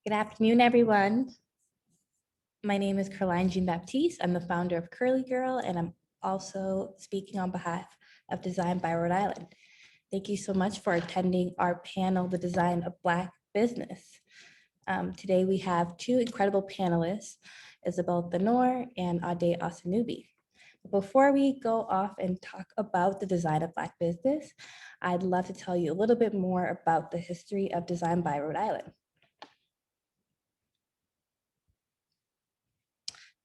Good afternoon, everyone. My name is Kerlyne Jean-Baptiste. I'm the founder of Curly Girl, and I'm also speaking on behalf of Design by Rhode Island. Thank you so much for attending our panel, The Design of Black Business. Today we have two incredible panelists, Isabelle and Adire Osanubi. Before we go off and talk about the design of Black business, I'd love to tell you a little bit more about the history of Design by Rhode Island.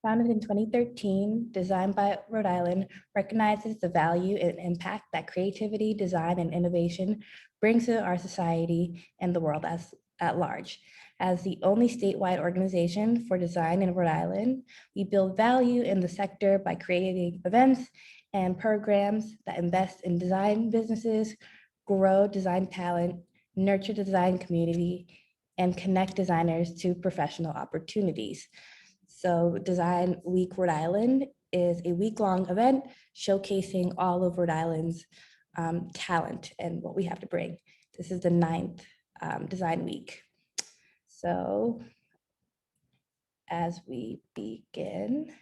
Founded in 2013, Design by Rhode Island recognizes the value and impact that creativity, design, and innovation brings to our society and the world at large. As the only statewide organization for design in Rhode Island, we build value in the sector by creating events and programs that invest in design businesses, grow design talent, nurture the design community, and connect designers to professional opportunities. So Design Week Rhode Island is a week-long event showcasing all of Rhode Island's talent and what we have to bring. This is the 9th Design Week. So as we begin,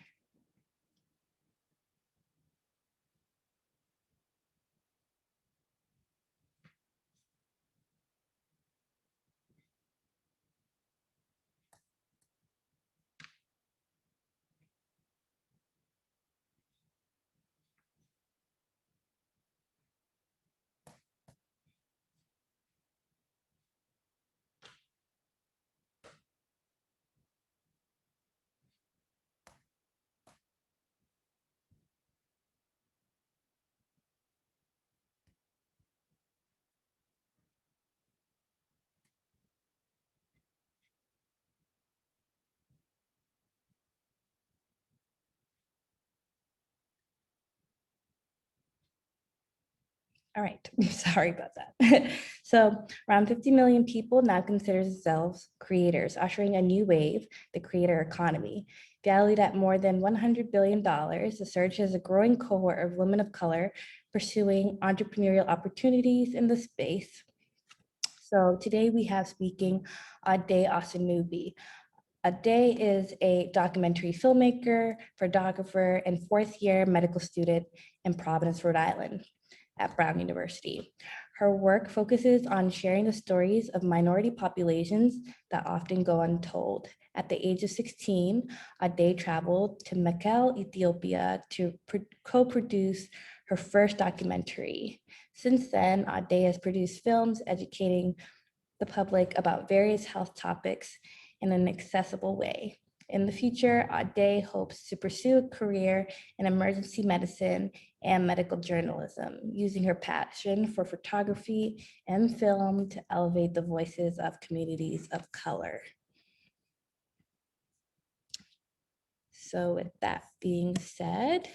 all right, sorry about that. So around 50 million people now consider themselves creators, ushering a new wave, the creator economy. Valued at more than $100 billion, the surge has a growing cohort of women of color pursuing entrepreneurial opportunities in the space. So today we have speaking Adire Osanubi. Adire is a documentary filmmaker, photographer, and fourth-year medical student in Providence, Rhode Island at Brown University. Her work focuses on sharing the stories of minority populations that often go untold. At the age of 16, Adire traveled to Mekelle, Ethiopia to co-produce her first documentary. Since then, Adire has produced films educating the public about various health topics in an accessible way. In the future, Adire hopes to pursue a career in emergency medicine and medical journalism, using her passion for photography and film to elevate the voices of communities of color. So with that being said,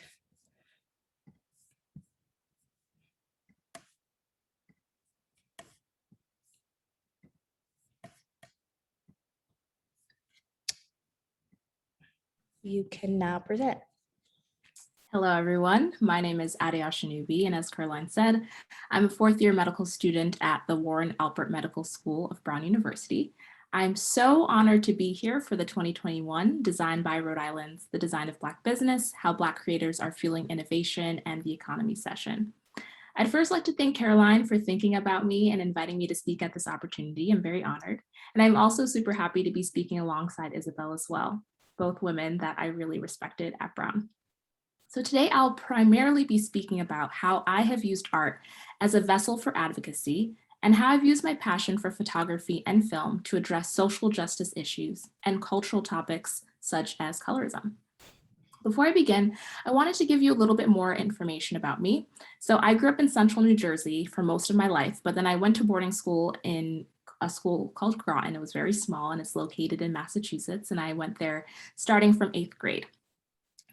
you can now present. Hello, everyone. My name is Adire Osanubi, and as Kerlyne said, I'm a fourth-year medical student at the Warren Alpert Medical School of Brown University. I'm so honored to be here for the 2021 Design by Rhode Island's The Design of Black Business, How Black Creators Are Fueling Innovation and the Economy session. I'd first like to thank Kerlyne for thinking about me and inviting me to speak at this opportunity. I'm very honored. And I'm also super happy to be speaking alongside Isabelle as well, both women that I really respected at Brown. So today I'll primarily be speaking about how I have used art as a vessel for advocacy and how I've used my passion for photography and film to address social justice issues and cultural topics such as colorism. Before I begin, I wanted to give you a little bit more information about me. So I grew up in central New Jersey for most of my life, but then I went to boarding school in a school called Groton. It was very small and it's located in Massachusetts, and I went there starting from 8th grade.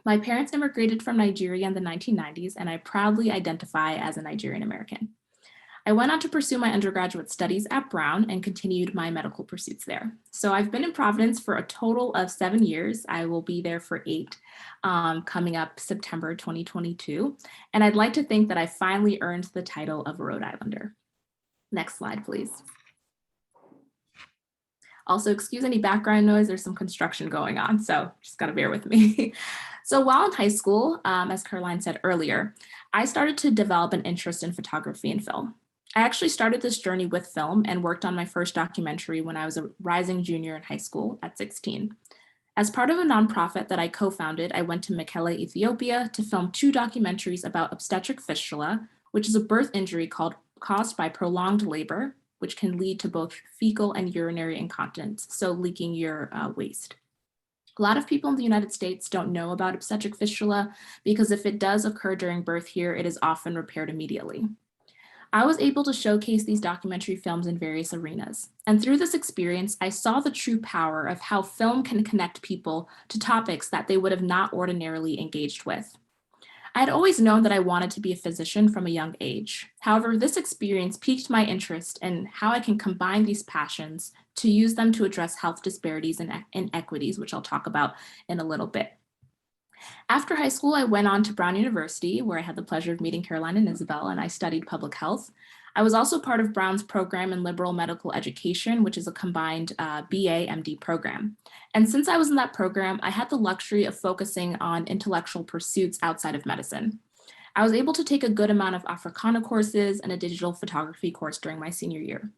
My parents immigrated from Nigeria in the 1990s, and I proudly identify as a Nigerian American. I went on to pursue my undergraduate studies at Brown and continued my medical pursuits there. So I've been in Providence for a total of 7 years. I will be there for 8, coming up September 2022. And I'd like to think that I finally earned the title of a Rhode Islander. Next slide, please. Also, excuse any background noise, there's some construction going on, so just gotta bear with me. So while in high school, as Kerlyne said earlier, I started to develop an interest in photography and film. I actually started this journey with film and worked on my first documentary when I was a rising junior in high school at 16. As part of a nonprofit that I co-founded, I went to Mekelle, Ethiopia to film 2 documentaries about obstetric fistula, which is a birth injury caused by prolonged labor, which can lead to both fecal and urinary incontinence, so leaking your waste. A lot of people in the United States don't know about obstetric fistula because if it does occur during birth here, it is often repaired immediately. I was able to showcase these documentary films in various arenas. And through this experience, I saw the true power of how film can connect people to topics that they would have not ordinarily engaged with. I had always known that I wanted to be a physician from a young age. However, this experience piqued my interest in how I can combine these passions to use them to address health disparities and inequities, which I'll talk about in a little bit. After high school, I went on to Brown University, where I had the pleasure of meeting Kerlyne and Isabelle, and I studied public health. I was also part of Brown's program in liberal medical education, which is a combined BA MD program. And since I was in that program, I had the luxury of focusing on intellectual pursuits outside of medicine. I was able to take a good amount of Africana courses and a digital photography course during my senior year.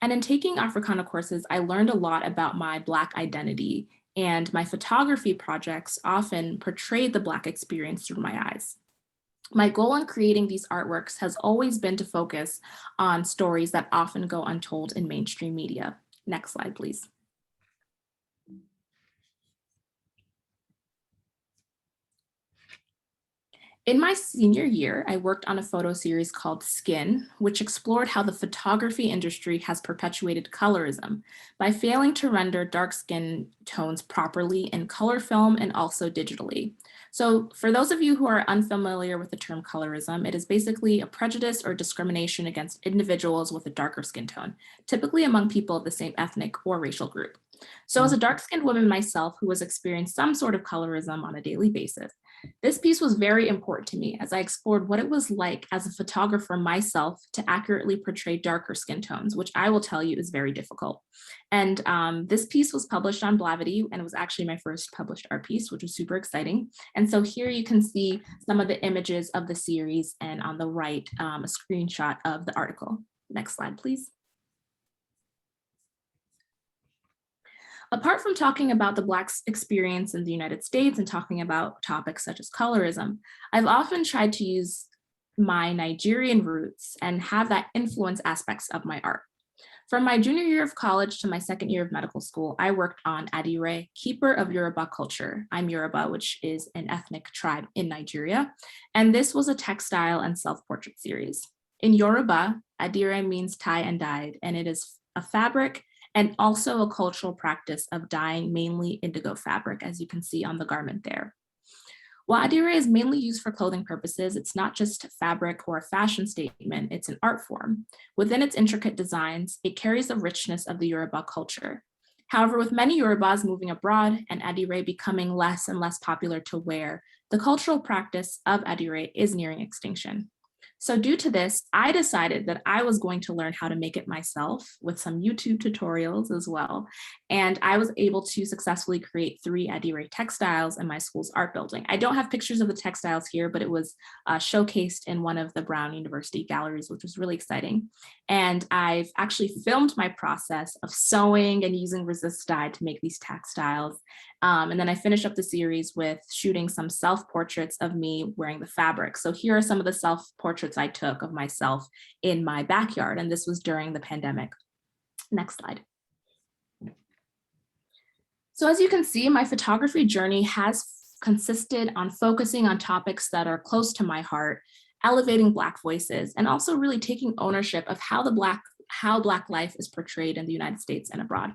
And in taking Africana courses, I learned a lot about my Black identity, and my photography projects often portrayed the Black experience through my eyes. My goal in creating these artworks has always been to focus on stories that often go untold in mainstream media. Next slide, please. In my senior year, I worked on a photo series called Skin, which explored how the photography industry has perpetuated colorism by failing to render dark skin tones properly in color film and also digitally. So for those of you who are unfamiliar with the term colorism, it is basically a prejudice or discrimination against individuals with a darker skin tone, typically among people of the same ethnic or racial group. So as a dark-skinned woman myself who has experienced some sort of colorism on a daily basis, this piece was very important to me as I explored what it was like as a photographer myself to accurately portray darker skin tones, which I will tell you is very difficult. And this piece was published on Blavity, and it was actually my first published art piece, which was super exciting. And so here you can see some of the images of the series, and on the right, a screenshot of the article. Next slide, please. Apart from talking about the Black experience in the United States and talking about topics such as colorism, I've often tried to use my Nigerian roots and have that influence aspects of my art. From my junior year of college to my second year of medical school, I worked on Adire, Keeper of Yoruba Culture. I'm Yoruba, which is an ethnic tribe in Nigeria. And this was a textile and self-portrait series. In Yoruba, Adire means tie and dyed, and it is a fabric and also a cultural practice of dyeing mainly indigo fabric, as you can see on the garment there. While Adire is mainly used for clothing purposes, it's not just fabric or a fashion statement, it's an art form. Within its intricate designs, it carries the richness of the Yoruba culture. However, with many Yorubas moving abroad and Adire becoming less and less popular to wear, the cultural practice of Adire is nearing extinction. So due to this, I decided that I was going to learn how to make it myself with some YouTube tutorials as well. And I was able to successfully create 3 Adire textiles in my school's art building. I don't have pictures of the textiles here, but it was showcased in one of the Brown University galleries, which was really exciting. And I've actually filmed my process of sewing and using resist dye to make these textiles. And then I finished up the series with shooting some self-portraits of me wearing the fabric. So here are some of the self-portraits I took of myself in my backyard, and this was during the pandemic. Next slide. So as you can see, my photography journey has consisted on focusing on topics that are close to my heart, elevating Black voices, and also really taking ownership of how Black life is portrayed in the United States and abroad.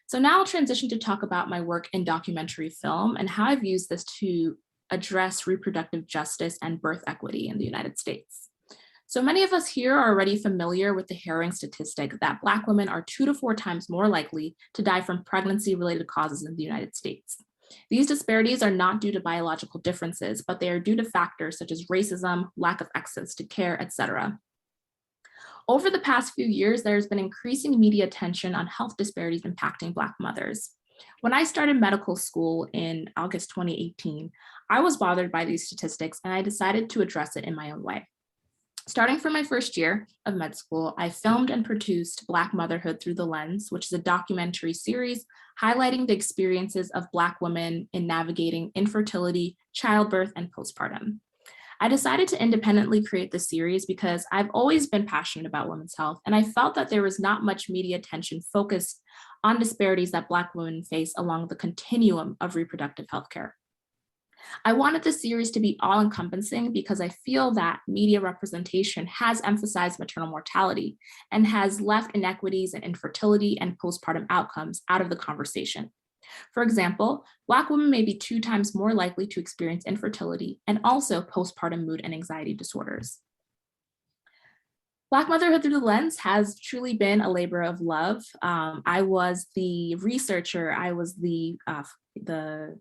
So now I'll transition to talk about my work in documentary film and how I've used this to address reproductive justice and birth equity in the United States. So many of us here are already familiar with the harrowing statistic that Black women are 2 to 4 times more likely to die from pregnancy-related causes in the United States. These disparities are not due to biological differences, but they are due to factors such as racism, lack of access to care, etc. Over the past few years, there's been increasing media attention on health disparities impacting Black mothers. When I started medical school in August 2018, I was bothered by these statistics and I decided to address it in my own way. Starting from my first year of med school, I filmed and produced Black Motherhood Through the Lens, which is a documentary series highlighting the experiences of Black women in navigating infertility, childbirth, and postpartum. I decided to independently create the series because I've always been passionate about women's health, and I felt that there was not much media attention focused on disparities that Black women face along the continuum of reproductive health care. I wanted the series to be all-encompassing because I feel that media representation has emphasized maternal mortality and has left inequities in infertility and postpartum outcomes out of the conversation. For example, Black women may be 2 times more likely to experience infertility and also postpartum mood and anxiety disorders. Black Motherhood Through the Lens has truly been a labor of love. I was the researcher, I was the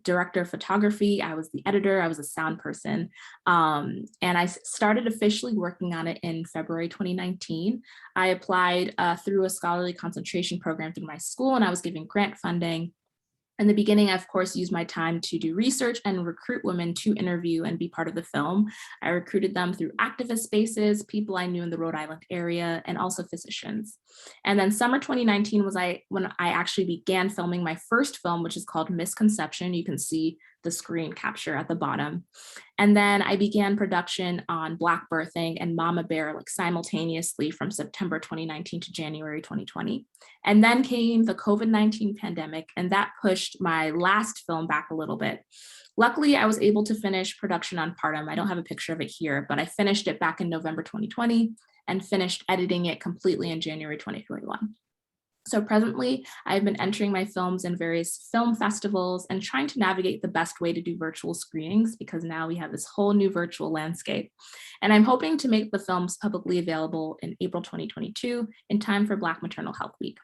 director of photography, I was the editor, I was a sound person. And I started officially working on it in February 2019. I applied through a scholarly concentration program through my school, and I was given grant funding. In the beginning, I, of course, used my time to do research and recruit women to interview and be part of the film. I recruited them through activist spaces, people I knew in the Rhode Island area, and also physicians. And then summer 2019 was when I actually began filming my first film, which is called Misconception. You can see the screen capture at the bottom. And then I began production on Black birthing and Mama Bear like simultaneously from September 2019 to January 2020. And then came the COVID-19 pandemic, and that pushed my last film back a little bit. Luckily, I was able to finish production on Partum. I don't have a picture of it here, but I finished it back in November 2020 and finished editing it completely in January 2021. So presently, I've been entering my films in various film festivals and trying to navigate the best way to do virtual screenings because now we have this whole new virtual landscape. And I'm hoping to make the films publicly available in April 2022 in time for Black Maternal Health Week.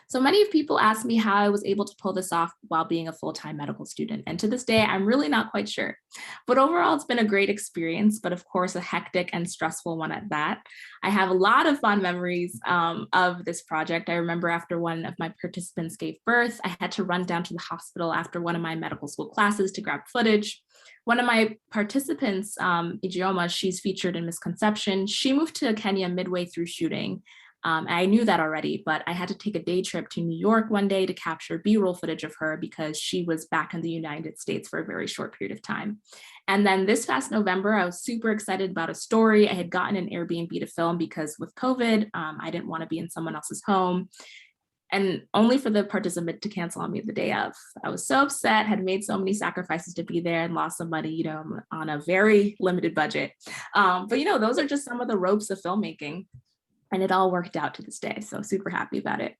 So many people ask me how I was able to pull this off while being a full-time medical student. And to this day, I'm really not quite sure. But overall, it's been a great experience, but of course, a hectic and stressful one at that. I have a lot of fond memories of this project. I remember after one of my participants gave birth, I had to run down to the hospital after one of my medical school classes to grab footage. One of my participants, Ijeoma, she's featured in Misconception. She moved to Kenya midway through shooting. I knew that already, but I had to take a day trip to New York one day to capture B-roll footage of her because she was back in the United States for a very short period of time. And then this past November, I was super excited about a story. I had gotten an Airbnb to film because with COVID, I didn't want to be in someone else's home. And only for the participant to cancel on me the day of. I was so upset, had made so many sacrifices to be there and lost some money, on a very limited budget. But those are just some of the ropes of filmmaking. And it all worked out to this day, so super happy about it.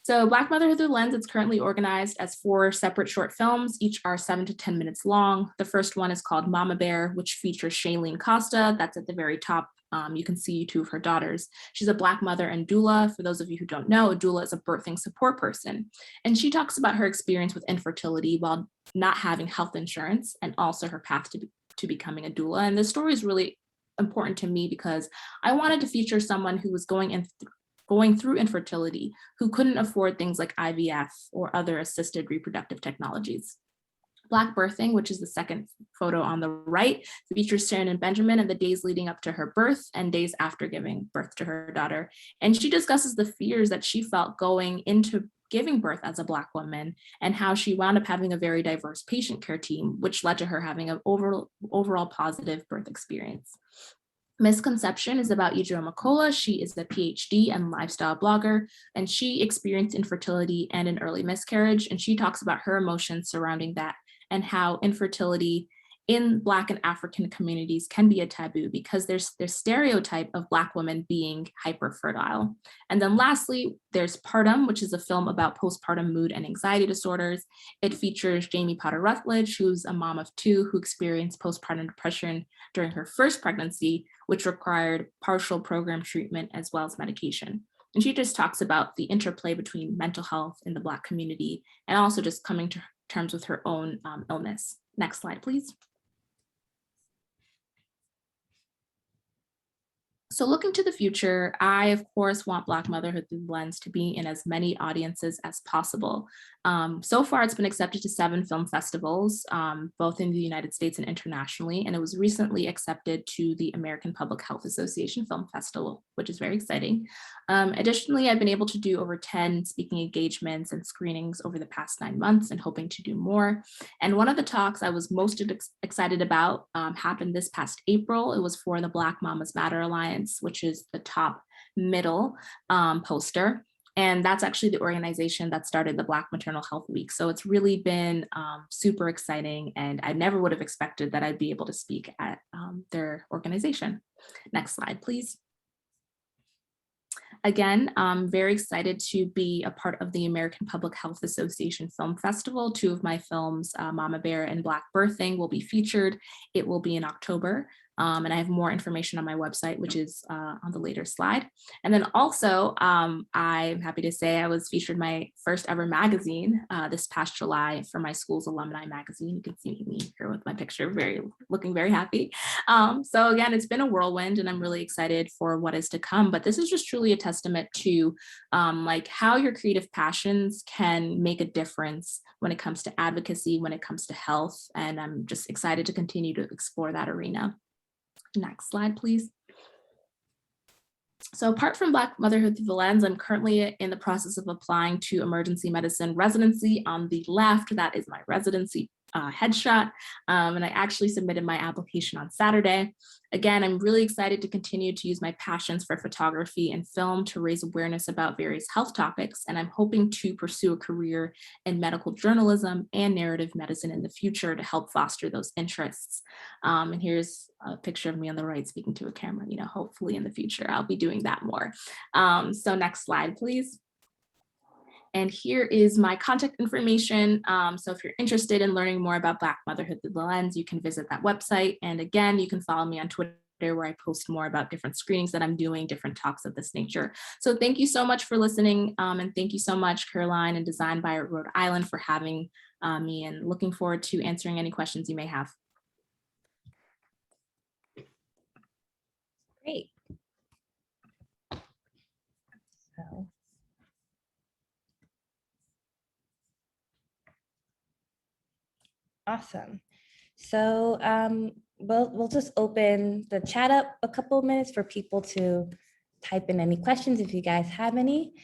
So Black Motherhood Through the Lens, it's currently organized as 4 separate short films. Each are 7 to 10 minutes long. The first one is called Mama Bear, which features Shailene Costa. That's at the very top. You can see 2 of her daughters. She's a Black mother and doula. For those of you who don't know, a doula is a birthing support person. And she talks about her experience with infertility while not having health insurance and also her path to becoming a doula. And this story is really important to me because I wanted to feature someone who was going through infertility, who couldn't afford things like IVF or other assisted reproductive technologies. Black birthing, which is the second photo on the right, features Sharon and Benjamin and the days leading up to her birth and days after giving birth to her daughter. And she discusses the fears that she felt going into giving birth as a Black woman and how she wound up having a very diverse patient care team, which led to her having an overall positive birth experience. Misconception is about Ijeoma Kola. She is a PhD and lifestyle blogger, and she experienced infertility and an early miscarriage. And she talks about her emotions surrounding that and how infertility in Black and African communities can be a taboo because there's stereotype of Black women being hyperfertile. And then lastly, there's Partum, which is a film about postpartum mood and anxiety disorders. It features Jamie Potter Rutledge, who's a mom of 2 who experienced postpartum depression during her first pregnancy, which required partial program treatment as well as medication. And she just talks about the interplay between mental health in the Black community and also just coming to terms with her own illness. Next slide, please. So looking to the future, I, of course, want Black motherhood through the lens to be in as many audiences as possible. So far, it's been accepted to 7 film festivals, both in the United States and internationally, and it was recently accepted to the American Public Health Association Film Festival, which is very exciting. Additionally, I've been able to do over 10 speaking engagements and screenings over the past 9 months and hoping to do more. And one of the talks I was most excited about happened this past April. It was for the Black Mamas Matter Alliance, which is the top middle poster. And that's actually the organization that started the Black Maternal Health Week. So it's really been super exciting. And I never would have expected that I'd be able to speak at their organization. Next slide, please. Again, I'm very excited to be a part of the American Public Health Association Film Festival. 2 of my films, Mama Bear and Black Birthing, will be featured. It will be in October. And I have more information on my website, which is on the later slide. And then also, I'm happy to say I was featured in my first ever magazine this past July for my school's alumni magazine. You can see me here with my picture, looking very happy. So again, it's been a whirlwind and I'm really excited for what is to come. But this is just truly a testament to like how your creative passions can make a difference when it comes to advocacy, when it comes to health. And I'm just excited to continue to explore that arena. Next slide, please. So apart from Black motherhood through the lens, I'm currently in the process of applying to emergency medicine residency. On the left, that is my residency headshot. And I actually submitted my application on Saturday. Again, I'm really excited to continue to use my passions for photography and film to raise awareness about various health topics. And I'm hoping to pursue a career in medical journalism and narrative medicine in the future to help foster those interests. And here's a picture of me on the right speaking to a camera. You know, hopefully in the future, I'll be doing that more. So next slide, please. And here is my contact information. So if you're interested in learning more about Black motherhood through the lens, you can visit that website. And again, you can follow me on Twitter where I post more about different screenings that I'm doing, different talks of this nature. So thank you so much for listening. And thank you so much, Kerlyne and Design by Rhode Island for having me, and looking forward to answering any questions you may have. Great. So. Awesome. So we'll just open the chat up a couple of minutes for people to type in any questions if you guys have any.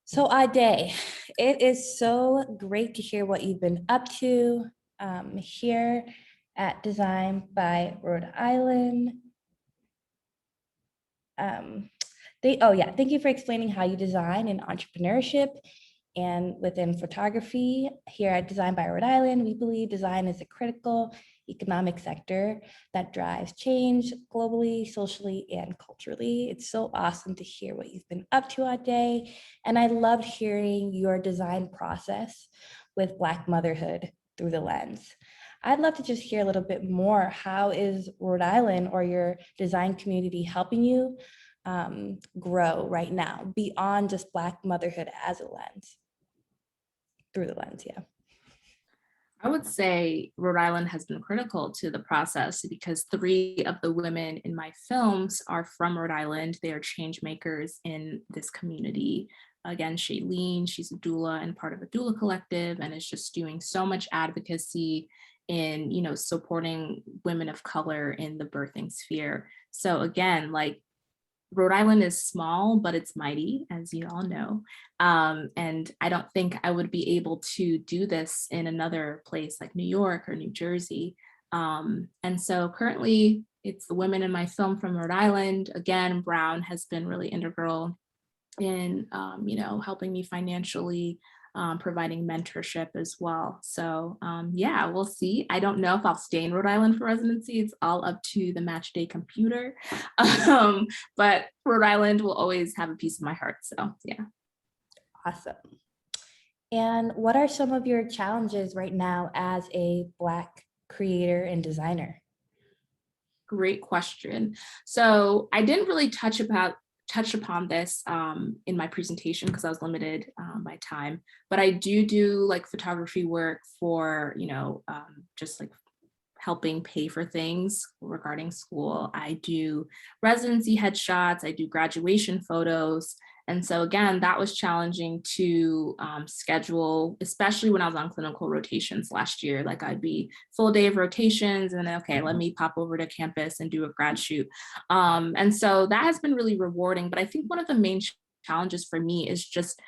So Adire, it is so great to hear what you've been up to here at Design by Rhode Island. Thank you for explaining how you design in entrepreneurship and within photography. Here at Design by Rhode Island, we believe design is a critical economic sector that drives change globally, socially, and culturally. It's so awesome to hear what you've been up to all day. And I loved hearing your design process with Black motherhood through the lens. I'd love to just hear a little bit more. How is Rhode Island or your design community helping you grow right now beyond just Black motherhood as a lens, through the lens, yeah. I would say Rhode Island has been critical to the process because 3 of the women in my films are from Rhode Island. They are change makers in this community. Again, Kerlyne, she's a doula and part of a doula collective, and is just doing so much advocacy in, you know, supporting women of color in the birthing sphere. So again, like, Rhode Island is small, but it's mighty, as you all know. And I don't think I would be able to do this in another place like New York or New Jersey. And so currently it's the women in my film from Rhode Island. Again, Brown has been really integral in, you know, helping me financially, providing mentorship as well. So yeah, we'll see. I don't know if I'll stay in Rhode Island for residency. It's all up to the match day computer. But Rhode Island will always have a piece of my heart. So yeah. Awesome. And what are some of your challenges right now as a Black creator and designer? Great question. So I didn't really touch upon this in my presentation because I was limited by time, but I do like photography work for, you know, just like helping pay for things regarding school. I do residency headshots, I do graduation photos. And so again, that was challenging to schedule, especially when I was on clinical rotations last year. Like I'd be full day of rotations and then, okay, let me pop over to campus and do a grad shoot. And so that has been really rewarding. But I think one of the main challenges for me is just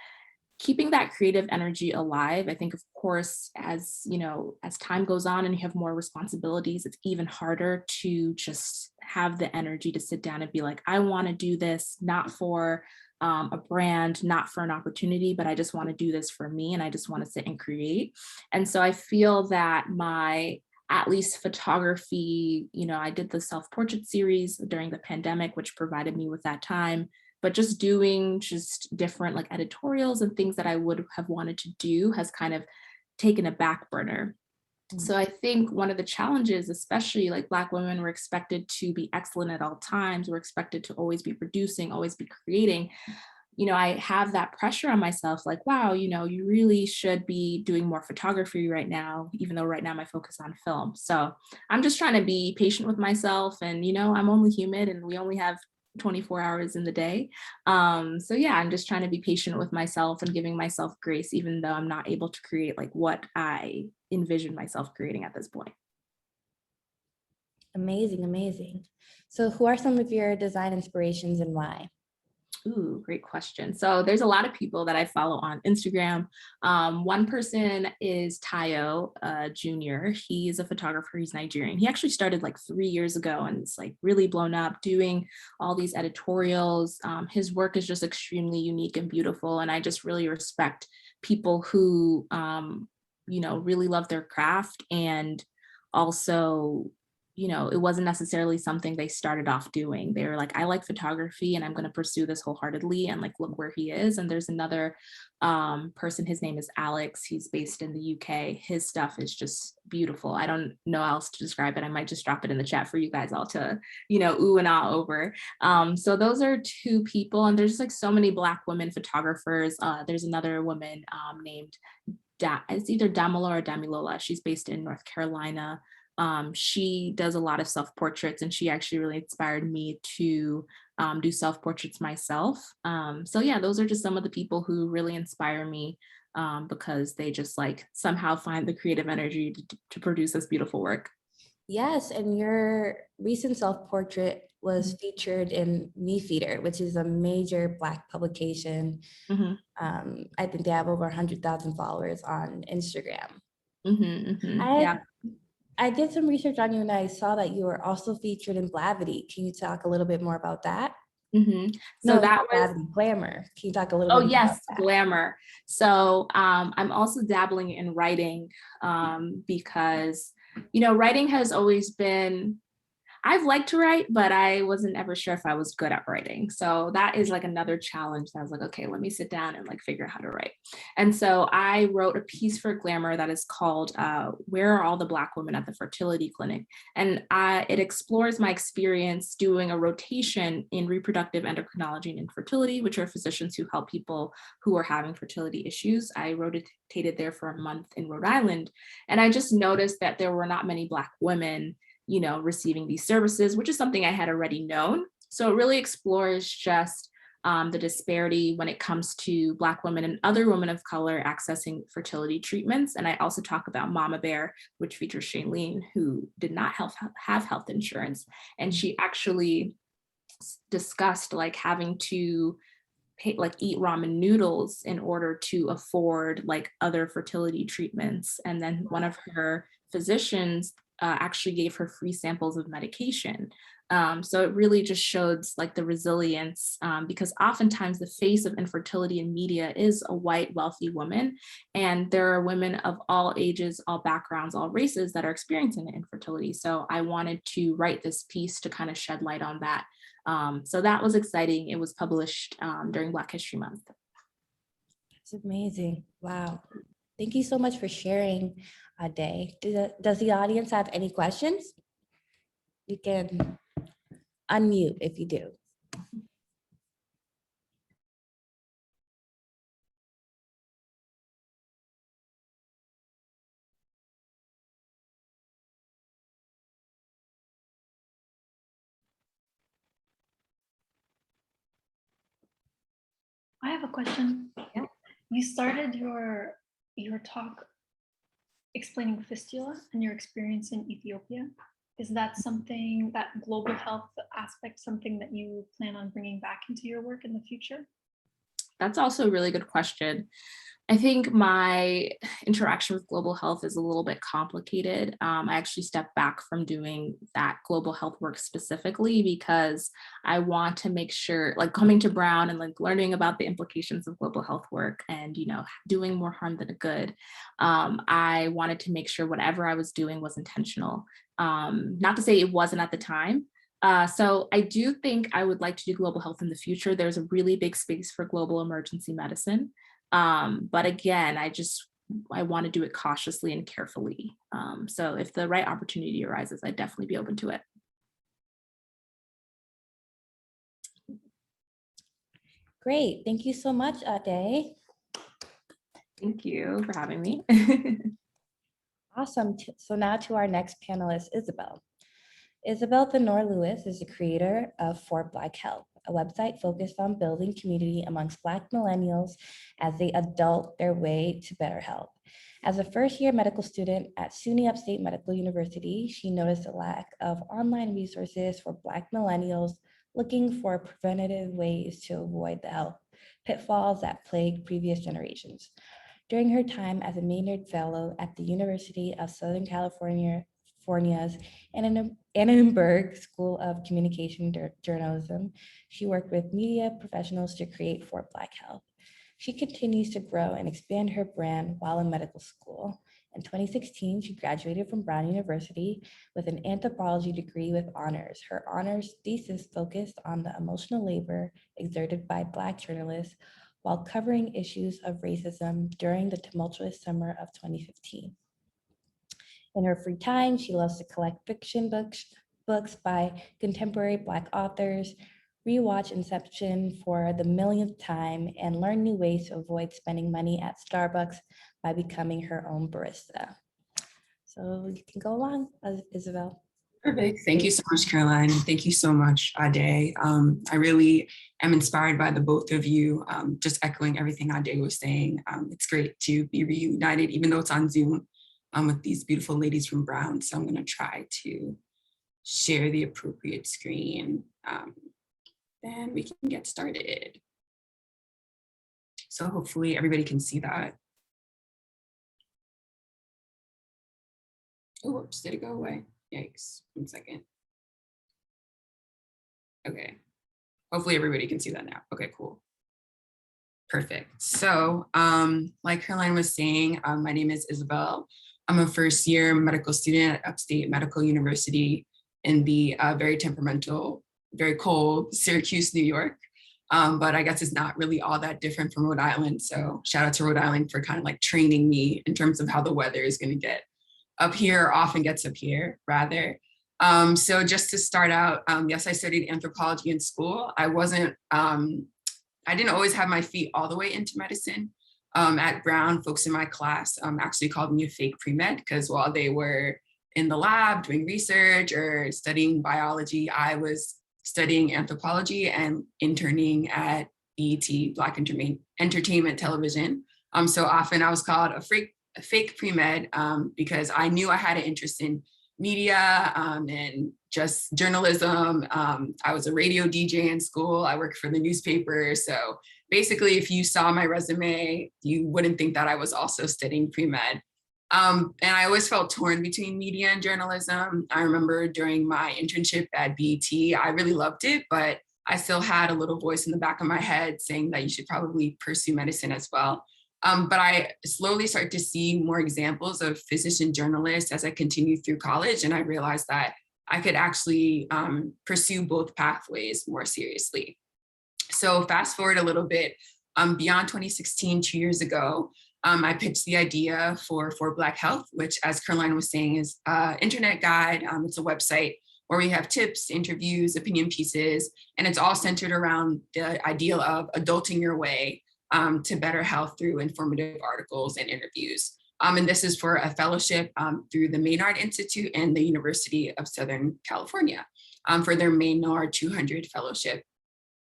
keeping that creative energy alive. I think, of course, as you know, as time goes on and you have more responsibilities, it's even harder to just have the energy to sit down and be like, I want to do this, not for a brand, not for an opportunity, but I just want to do this for me and I just want to sit and create. And so I feel that at least photography, you know, I did the self-portrait series during the pandemic, which provided me with that time, but just doing just different like editorials and things that I would have wanted to do has kind of taken a back burner. So I think one of the challenges, especially like Black women, we're expected to be excellent at all times. We're expected to always be producing, always be creating. You know, I have that pressure on myself, like, wow, you know, you really should be doing more photography right now, even though right now my focus on film. So I'm just trying to be patient with myself. And, you know, I'm only human and we only have 24 hours in the day. So yeah, I'm just trying to be patient with myself and giving myself grace, even though I'm not able to create like what I envision myself creating at this point. Amazing, amazing. So who are some of your design inspirations and why? Ooh, great question. So there's a lot of people that I follow on Instagram. One person is Tayo Jr. He's a photographer, he's Nigerian. He actually started like 3 years ago and it's like really blown up doing all these editorials. His work is just extremely unique and beautiful. And I just really respect people who, you know, really love their craft and also, you know, it wasn't necessarily something they started off doing. They were like, I like photography and I'm going to pursue this wholeheartedly, and like, look where he is. And there's another person, his name is Alex. He's based in the UK. His stuff is just beautiful. I don't know how else to describe it. I might just drop it in the chat for you guys all to, you know, ooh and ah over. So those are two people. And there's like so many Black women photographers. There's another woman named it's either Damila or Damilola. She's based in North Carolina. She does a lot of self-portraits and she actually really inspired me to do self-portraits myself. So yeah, those are just some of the people who really inspire me because they just like somehow find the creative energy to produce this beautiful work. Yes, and your recent self-portrait was featured in MeFeeder, which is a major Black publication. Mm-hmm. I think they have over 100,000 followers on Instagram. Mm-hmm, mm-hmm. I did some research on you and I saw that you were also featured in Blavity. Can you talk a little bit more about that? Mm-hmm. So No, that was Blavity, Glamour. Can you talk a little bit yes, about that? Glamour. So I'm also dabbling in writing because, you know, writing has always been, I've liked to write, but I wasn't ever sure if I was good at writing. So that is like another challenge that I was like, okay, let me sit down and like figure out how to write. And so I wrote a piece for Glamour that is called Where Are All the Black Women at the Fertility Clinic? And it explores my experience doing a rotation in reproductive endocrinology and infertility, which are physicians who help people who are having fertility issues. I rotated there for a month in Rhode Island. And I just noticed that there were not many Black women, you know, receiving these services, which is something I had already known. So it really explores just the disparity when it comes to Black women and other women of color accessing fertility treatments. And I also talk about Mama Bear, which features Kerlyne, who did not have health insurance. And she actually discussed like having to eat ramen noodles in order to afford like other fertility treatments. And then one of her physicians actually gave her free samples of medication. So it really just shows like the resilience because oftentimes the face of infertility in media is a white, wealthy woman. And there are women of all ages, all backgrounds, all races that are experiencing infertility. So I wanted to write this piece to kind of shed light on that. So that was exciting. It was published during Black History Month. That's amazing. Wow. Thank you so much for sharing, Day. Does the audience have any questions? You can unmute if you do. question. Yeah. You started your talk explaining fistula and your experience in Ethiopia. Is that something, that global health aspect, something that you plan on bringing back into your work in the future? That's also a really good question. I think my interaction with global health is a little bit complicated. I actually stepped back from doing that global health work specifically because I want to make sure, like coming to Brown and like learning about the implications of global health work and, you know, doing more harm than good. I wanted to make sure whatever I was doing was intentional. Not to say it wasn't at the time. So I do think I would like to do global health in the future. There's a really big space for global emergency medicine. But again, I want to do it cautiously and carefully. So if the right opportunity arises, I'd definitely be open to it. Great, thank you so much, Adire. Thank you for having me. Awesome, so now to our next panelist, Isabelle. Isabelle Thenor-Lewis is the creator of For Black Health, a website focused on building community amongst Black millennials as they adult their way to better health. As a first-year medical student at SUNY Upstate Medical University, she noticed a lack of online resources for Black millennials looking for preventative ways to avoid the health pitfalls that plagued previous generations. During her time as a Maynard Fellow at the University of Southern California's Annenberg School of Communication Journalism, she worked with media professionals to create For Black Health. She continues to grow and expand her brand while in medical school. In 2016, she graduated from Brown University with an anthropology degree with honors. Her honors thesis focused on the emotional labor exerted by Black journalists while covering issues of racism during the tumultuous summer of 2015. In her free time, she loves to collect fiction books by contemporary Black authors, rewatch Inception for the millionth time, and learn new ways to avoid spending money at Starbucks by becoming her own barista. So you can go along, Isabelle. Perfect. Thank you so much, Kerlyne. Thank you so much, Adire. I really am inspired by the both of you. Just echoing everything Adire was saying. It's great to be reunited, even though it's on Zoom, with these beautiful ladies from Brown. So I'm going to try to share the appropriate screen. Then we can get started. So hopefully everybody can see that. Oh, whoops, did it go away? Yikes, 1 second. Okay, hopefully everybody can see that now. Okay, cool. Perfect. So like Kerlyne was saying, my name is Isabelle. I'm a first-year medical student at Upstate Medical University in the very temperamental, very cold Syracuse, New York. But I guess it's not really all that different from Rhode Island. So shout out to Rhode Island for kind of like training me in terms of how the weather is going to get up here, or often gets up here, rather. So just to start out, yes, I studied anthropology in school. I didn't always have my feet all the way into medicine. At Brown, folks in my class actually called me a fake pre-med because while they were in the lab doing research or studying biology, I was studying anthropology and interning at BET, Black Entertainment Television. So often I was called a fake pre-med because I knew I had an interest in media and just journalism. I was a radio DJ in school. I worked for the newspaper. So basically, if you saw my resume, you wouldn't think that I was also studying pre-med. And I always felt torn between media and journalism. I remember during my internship at BET, I really loved it, but I still had a little voice in the back of my head saying that you should probably pursue medicine as well. But I slowly started to see more examples of physician journalists as I continued through college, and I realized that I could actually pursue both pathways more seriously. So fast forward a little bit, beyond 2016, 2 years ago, I pitched the idea for Black Health, which, as Kerlyne was saying, is an internet guide. It's a website where we have tips, interviews, opinion pieces, and it's all centered around the ideal of adulting your way to better health through informative articles and interviews. And this is for a fellowship through the Maynard Institute and the University of Southern California for their Maynard 200 fellowship.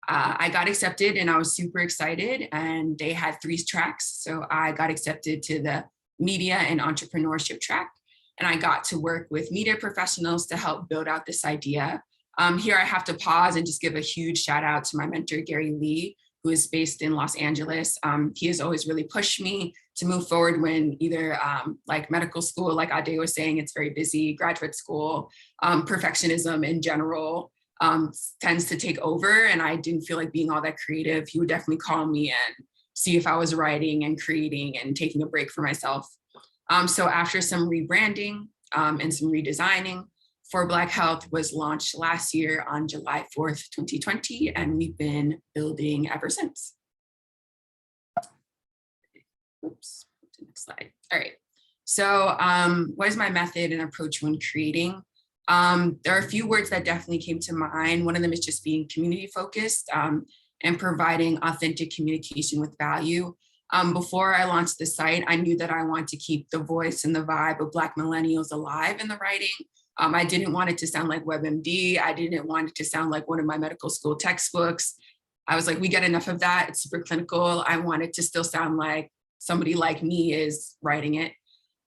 I got accepted and I was super excited, and they had 3 tracks. So I got accepted to the media and entrepreneurship track, and I got to work with media professionals to help build out this idea. Here I have to pause and just give a huge shout out to my mentor, Gary Lee, who is based in Los Angeles. He has always really pushed me to move forward when either like medical school, like Adire was saying, it's very busy, graduate school, perfectionism in general tends to take over, and I didn't feel like being all that creative. He would definitely call me and see if I was writing and creating and taking a break for myself. So after some rebranding and some redesigning, For Black Health was launched last year on July 4th, 2020, and we've been building ever since. Oops, next slide. All right. So what is my method and approach when creating? There are a few words that definitely came to mind. One of them is just being community focused and providing authentic communication with value. Before I launched the site, I knew that I wanted to keep the voice and the vibe of Black millennials alive in the writing. I didn't want it to sound like WebMD. I didn't want it to sound like one of my medical school textbooks. I was like, we get enough of that. It's super clinical. I want it to still sound like somebody like me is writing it.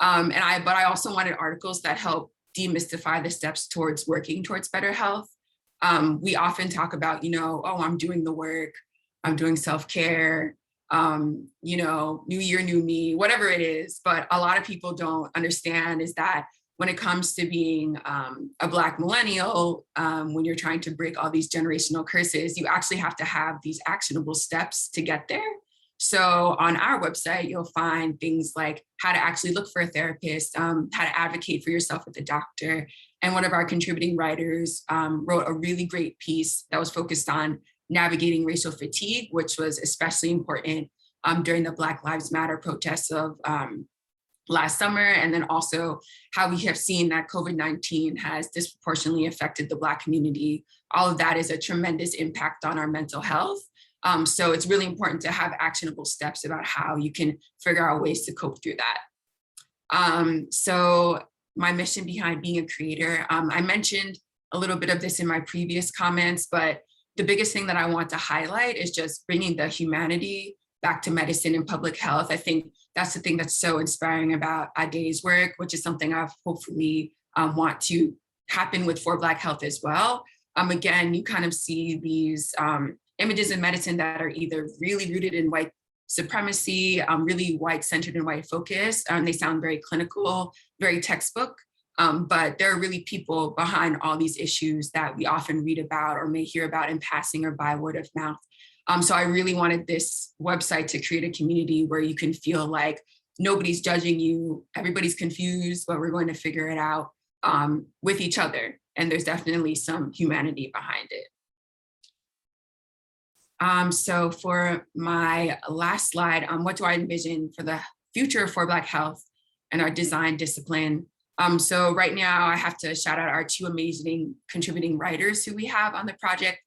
But I also wanted articles that help demystify the steps towards working towards better health. We often talk about, oh, I'm doing the work, I'm doing self-care, new year, new me, whatever it is. But a lot of people don't understand is that when it comes to being a Black millennial, when you're trying to break all these generational curses, you actually have to have these actionable steps to get there. So on our website, you'll find things like how to actually look for a therapist, how to advocate for yourself with a doctor. And one of our contributing writers wrote a really great piece that was focused on navigating racial fatigue, which was especially important during the Black Lives Matter protests of last summer, and then also how we have seen that COVID-19 has disproportionately affected the Black community. All of that is a tremendous impact on our mental health. So it's really important to have actionable steps about how you can figure out ways to cope through that. So my mission behind being a creator, I mentioned a little bit of this in my previous comments, but the biggest thing that I want to highlight is just bringing the humanity back to medicine and public health. I think that's the thing that's so inspiring about Adire's work, which is something I've hopefully want to happen with For Black Health as well. Again, you kind of see these images in medicine that are either really rooted in white supremacy, really white-centered and white-focused. They sound very clinical, very textbook, but there are really people behind all these issues that we often read about or may hear about in passing or by word of mouth. So I really wanted this website to create a community where you can feel like nobody's judging you, everybody's confused, but we're going to figure it out with each other. And there's definitely some humanity behind it. So for my last slide, what do I envision for the future for Black Health and our design discipline? So right now I have to shout out our 2 amazing contributing writers who we have on the project.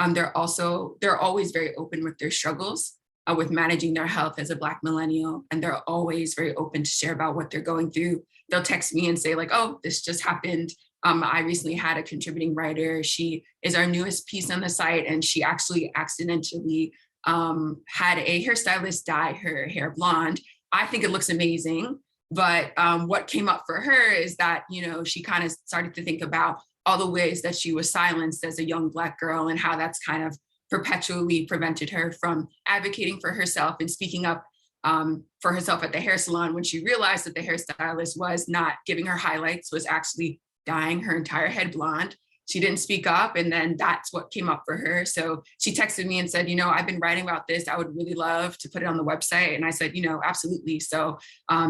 They're always very open with their struggles with managing their health as a Black millennial, and they're always very open to share about what they're going through. They'll text me and say like, oh, this just happened. I recently had a contributing writer. She is our newest piece on the site, and she actually accidentally had a hairstylist dye her hair blonde. I think it looks amazing, but what came up for her is that, she kind of started to think about all the ways that she was silenced as a young Black girl and how that's kind of perpetually prevented her from advocating for herself and speaking up for herself at the hair salon when she realized that the hairstylist was not giving her highlights, was actually dyeing her entire head blonde. She didn't speak up, and then that's what came up for her. So she texted me and said, I've been writing about this. I would really love to put it on the website. And I said, absolutely. So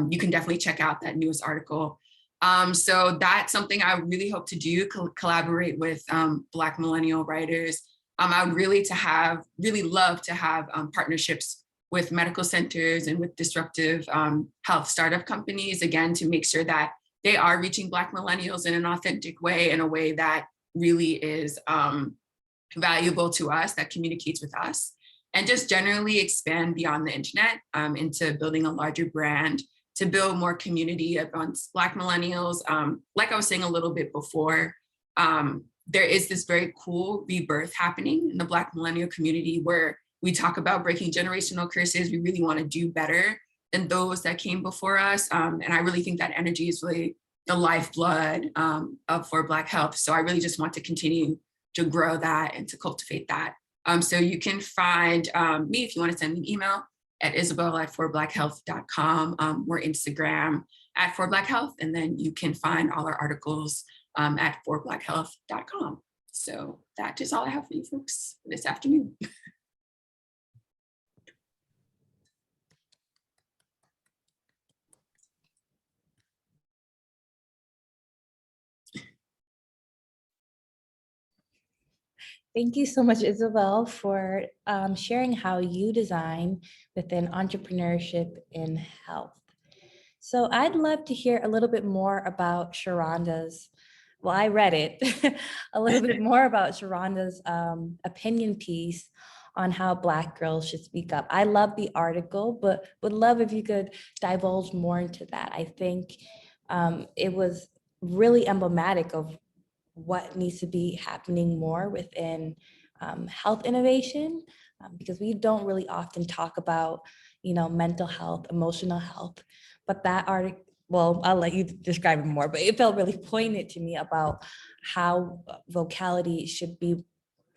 you can definitely check out that newest article. So that's something I really hope to do, collaborate with Black millennial writers. I would really love to have partnerships with medical centers and with disruptive health startup companies, again, to make sure that they are reaching Black millennials in an authentic way, in a way that really is valuable to us, that communicates with us, and just generally expand beyond the internet into building a larger brand, to build more community amongst Black millennials. Like I was saying a little bit before, there is this very cool rebirth happening in the Black millennial community where we talk about breaking generational curses. We really want to do better than those that came before us. And I really think that energy is really the lifeblood for Black health. So I really just want to continue to grow that and to cultivate that. So you can find me if you want to send me an email at isabelle@forblackhealth.com or Instagram @forblackhealth. And then you can find all our articles at forblackhealth.com. So that is all I have for you folks this afternoon. Thank you so much, Isabelle, for sharing how you design within entrepreneurship in health. So I'd love to hear a little bit more about Sharonda's, well, I read it, a little bit more about Sharonda's opinion piece on how Black girls should speak up. I love the article, but would love if you could divulge more into that. I think it was really emblematic of what needs to be happening more within health innovation, because we don't really often talk about, mental health, emotional health, but that article, well, I'll let you describe it more, but it felt really poignant to me about how vocality should be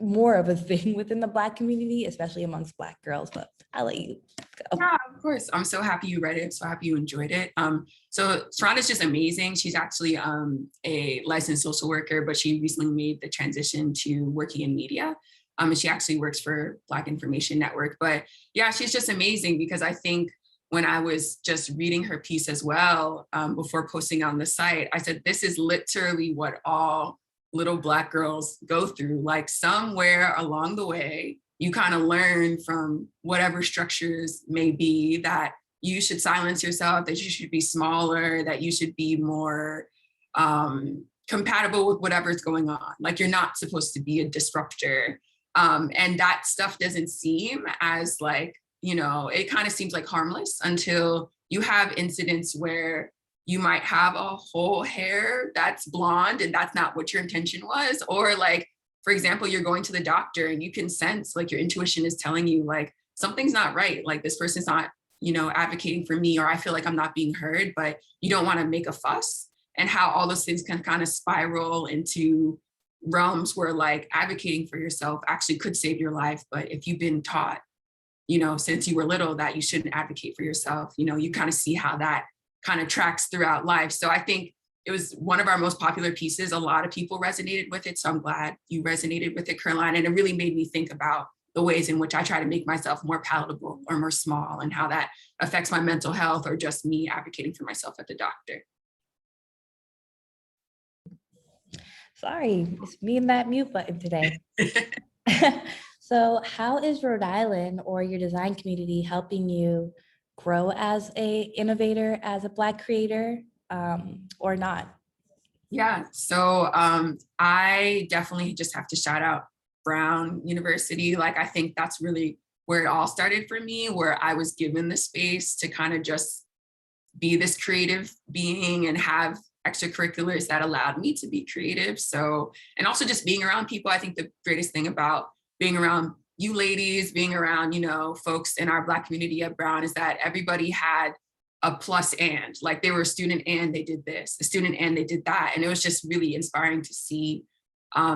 more of a thing within the Black community, especially amongst Black girls, but I'll let you go. Yeah, of course. I'm so happy you read it. So happy you enjoyed it. So Sharonda's just amazing. She's actually a licensed social worker, but she recently made the transition to working in media. And she actually works for Black Information Network. But yeah, she's just amazing because I think when I was just reading her piece as well, before posting on the site, I said, this is literally what all little Black girls go through. Like somewhere along the way, you kind of learn from whatever structures may be that you should silence yourself, that you should be smaller, that you should be more compatible with whatever's going on. Like you're not supposed to be a disruptor. And that stuff doesn't seem as like, it kind of seems like harmless until you have incidents where you might have a whole hair that's blonde and that's not what your intention was. Or like, for example, you're going to the doctor and you can sense like your intuition is telling you like something's not right. Like this person's not, advocating for me, or I feel like I'm not being heard, but you don't want to make a fuss, and how all those things can kind of spiral into realms where like advocating for yourself actually could save your life. But if you've been taught, since you were little that you shouldn't advocate for yourself, you kind of see how that kind of tracks throughout life. So I think it was one of our most popular pieces. A lot of people resonated with it. So I'm glad you resonated with it, Kerlyne. And it really made me think about the ways in which I try to make myself more palatable or more small, and how that affects my mental health or just me advocating for myself at the doctor. Sorry, it's me and that mute button today. So how is Rhode Island or your design community helping you grow as a innovator, as a Black creator, or not? Yeah, so I definitely just have to shout out Brown University. Like, I think that's really where it all started for me, where I was given the space to kind of just be this creative being and have extracurriculars that allowed me to be creative. So, and also just being around people. I think the greatest thing about being around you ladies, being around, folks in our Black community at Brown is that everybody had a plus, and like they were a student and they did this, a student and they did that. And it was just really inspiring to see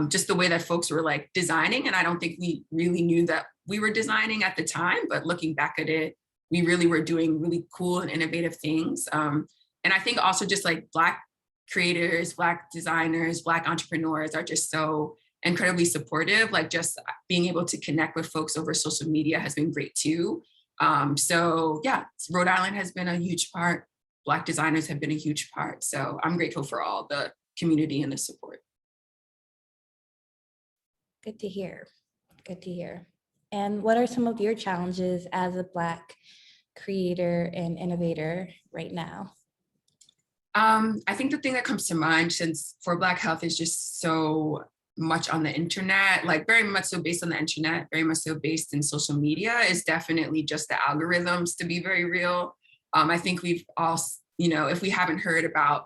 just the way that folks were like designing. And I don't think we really knew that we were designing at the time, but looking back at it, we really were doing really cool and innovative things. And I think also just like Black creators, Black designers, Black entrepreneurs are just so incredibly supportive. Like just being able to connect with folks over social media has been great too. So yeah, Rhode Island has been a huge part. Black designers have been a huge part. So I'm grateful for all the community and the support. Good to hear. Good to hear. And what are some of your challenges as a Black creator and innovator right now? I think the thing that comes to mind, since For Black Health is just so much on the internet, like very much so based on the internet, very much so based in social media, is definitely just the algorithms, to be very real. I think we've all, if we haven't heard about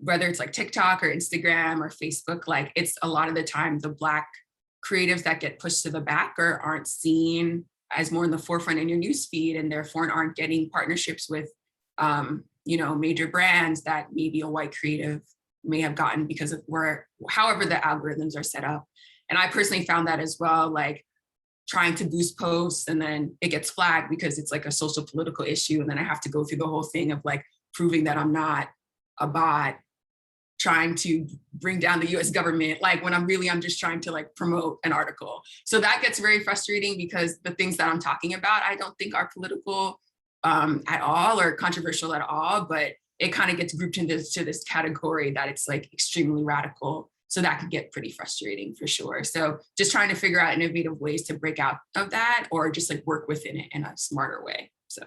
whether it's like TikTok or Instagram or Facebook, like it's a lot of the time the Black creatives that get pushed to the back or aren't seen as more in the forefront in your newsfeed, and therefore aren't getting partnerships with, you know, major brands that maybe a white creative may have gotten because of however the algorithms are set up. And I personally found that as well, like trying to boost posts and then it gets flagged because it's like a social political issue. And then I have to go through the whole thing of like proving that I'm not a bot, trying to bring down the US government, like when I'm just trying to like promote an article. So that gets very frustrating because the things that I'm talking about, I don't think are political at all or controversial at all, but it kind of gets grouped into this category that it's like extremely radical. So that could get pretty frustrating for sure. So just trying to figure out innovative ways to break out of that or just like work within it in a smarter way. So.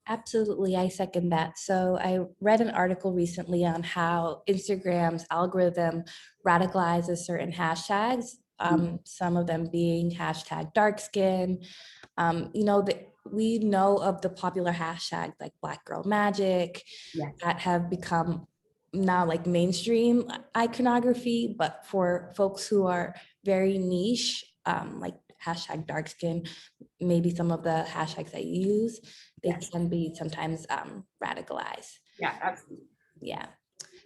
Absolutely, I second that. So I read an article recently on how Instagram's algorithm radicalizes certain hashtags, some of them being hashtag dark skin. You know, we know of the popular hashtags like Black Girl Magic that have become now like mainstream iconography, but for folks who are very niche, like hashtag dark skin, maybe some of the hashtags that you use, they can be sometimes radicalized. Yeah, absolutely. Yeah.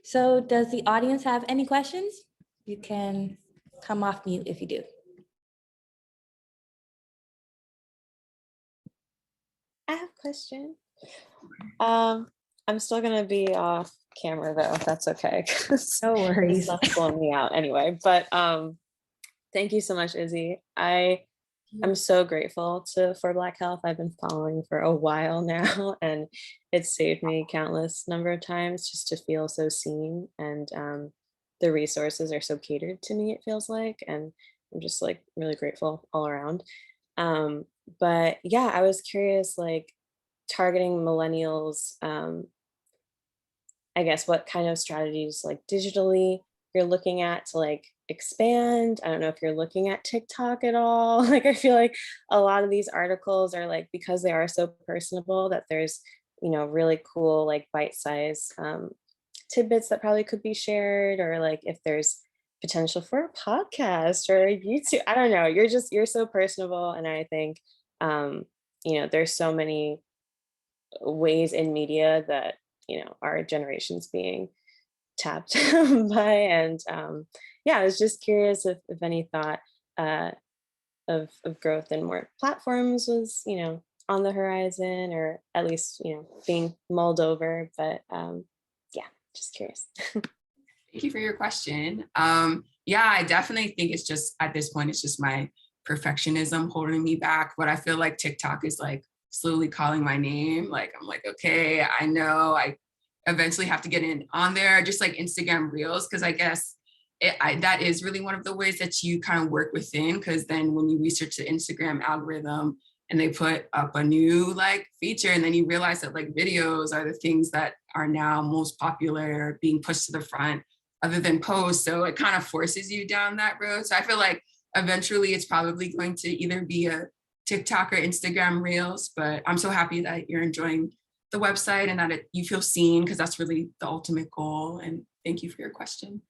So does the audience have any questions? You can come off mute if you do. I have a question. I'm still gonna be off camera though, if that's okay. No worries. It's not pulling me out anyway, but thank you so much, Izzy. I'm so grateful for Black Health. I've been following for a while now, and it's saved me countless number of times just to feel so seen, and the resources are so catered to me, it feels like, and I'm just like really grateful all around. But yeah, I was curious, like targeting millennials, I guess what kind of strategies like digitally you're looking at to like expand. I don't know if you're looking at TikTok at all. Like I feel like a lot of these articles are like, because they are so personable, that there's, you know, really cool like bite-sized tidbits that probably could be shared, or like if there's potential for a podcast or a YouTube, I don't know, you're so personable. And I think you know, there's so many ways in media that, you know, our generation's being tapped by, and yeah, I was just curious if any thought of growth in more platforms was, you know, on the horizon, or at least, you know, being mulled over. But yeah, just curious. Thank you for your question. Yeah, I definitely think it's just, at this point, it's just my perfectionism holding me back. But I feel like TikTok is like slowly calling my name. Like, I'm like, okay, I know I eventually have to get in on there, just like Instagram Reels, because I guess that is really one of the ways that you kind of work within, because then when you research the Instagram algorithm and they put up a new like feature, and then you realize that like videos are the things that are now most popular, being pushed to the front other than posts. So it kind of forces you down that road. So I feel like eventually it's probably going to either be a TikTok or Instagram Reels, but I'm so happy that you're enjoying the website and that you feel seen, because that's really the ultimate goal. And thank you for your question.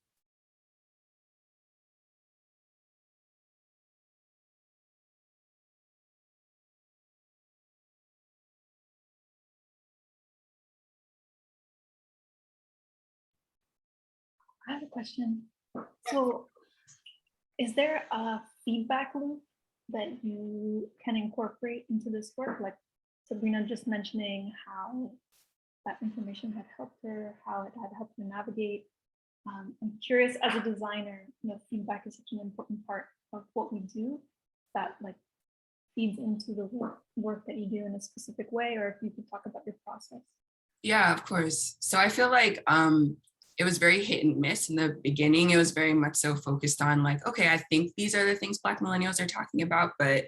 I have a question. So is there a feedback loop that you can incorporate into this work? Like Sabrina just mentioning how that information had helped her, how it had helped her navigate. I'm curious, as a designer, you know, feedback is such an important part of what we do, that like feeds into the work that you do in a specific way, or if you could talk about your process. Yeah, of course. So I feel like it was very hit and miss in the beginning. It was very much so focused on like, okay, I think these are the things Black millennials are talking about. But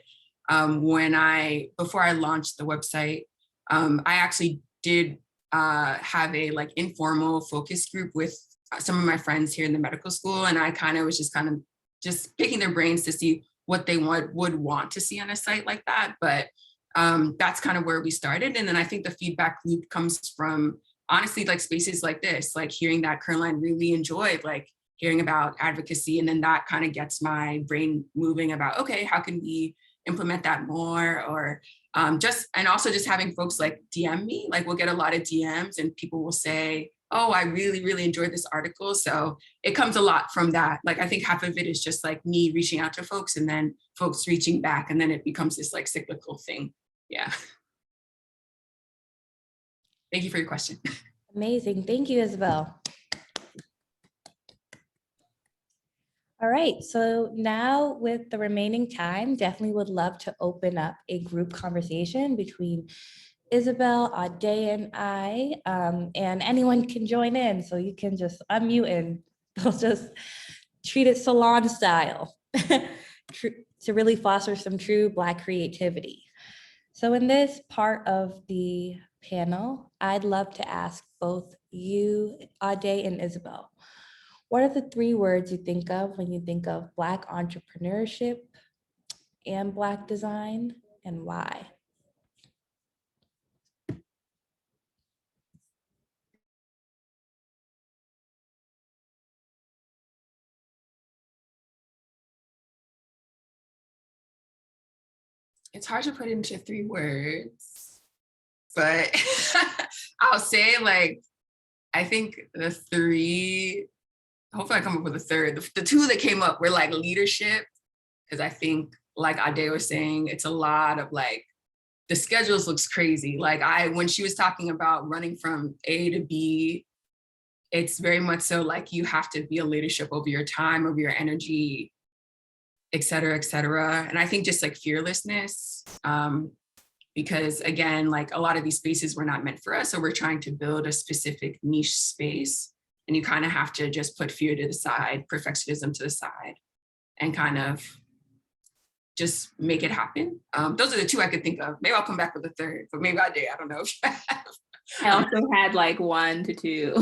before I launched the website, I actually did have a like informal focus group with some of my friends here in the medical school. And I kind of was just picking their brains to see what they would want to see on a site like that. But that's kind of where we started. And then I think the feedback loop comes from honestly, like spaces like this, like hearing that Kerlyne really enjoyed, like hearing about advocacy, and then that kind of gets my brain moving about, okay, how can we implement that more? Or and also just having folks like DM me, like we'll get a lot of DMs and people will say, oh, I really, really enjoyed this article. So it comes a lot from that. Like, I think half of it is just like me reaching out to folks and then folks reaching back, and then it becomes this like cyclical thing. Yeah. Thank you for your question. Amazing. Thank you, Isabelle. All right, so now with the remaining time, definitely would love to open up a group conversation between Isabelle, Adire, and I, and anyone can join in. So you can just unmute and we'll just treat it salon style to really foster some true Black creativity. So in this part of the panel, I'd love to ask both you, Adire, and Isabelle, what are the 3 words you think of when you think of Black entrepreneurship and Black design, and why? It's hard to put into 3 words, but I'll say, like, I think the 3, hopefully I come up with a third. The 2 that came up were like leadership, because I think, like Adire was saying, it's a lot of like, the schedules looks crazy. Like when she was talking about running from A to B, it's very much so like you have to be a leadership over your time, over your energy, et cetera, et cetera. And I think just like fearlessness, because again, like a lot of these spaces were not meant for us. So we're trying to build a specific niche space, and you kind of have to just put fear to the side, perfectionism to the side, and kind of just make it happen. Those are the 2 I could think of. Maybe I'll come back with a third, but maybe I did. I don't know. I also had like 1 to 2.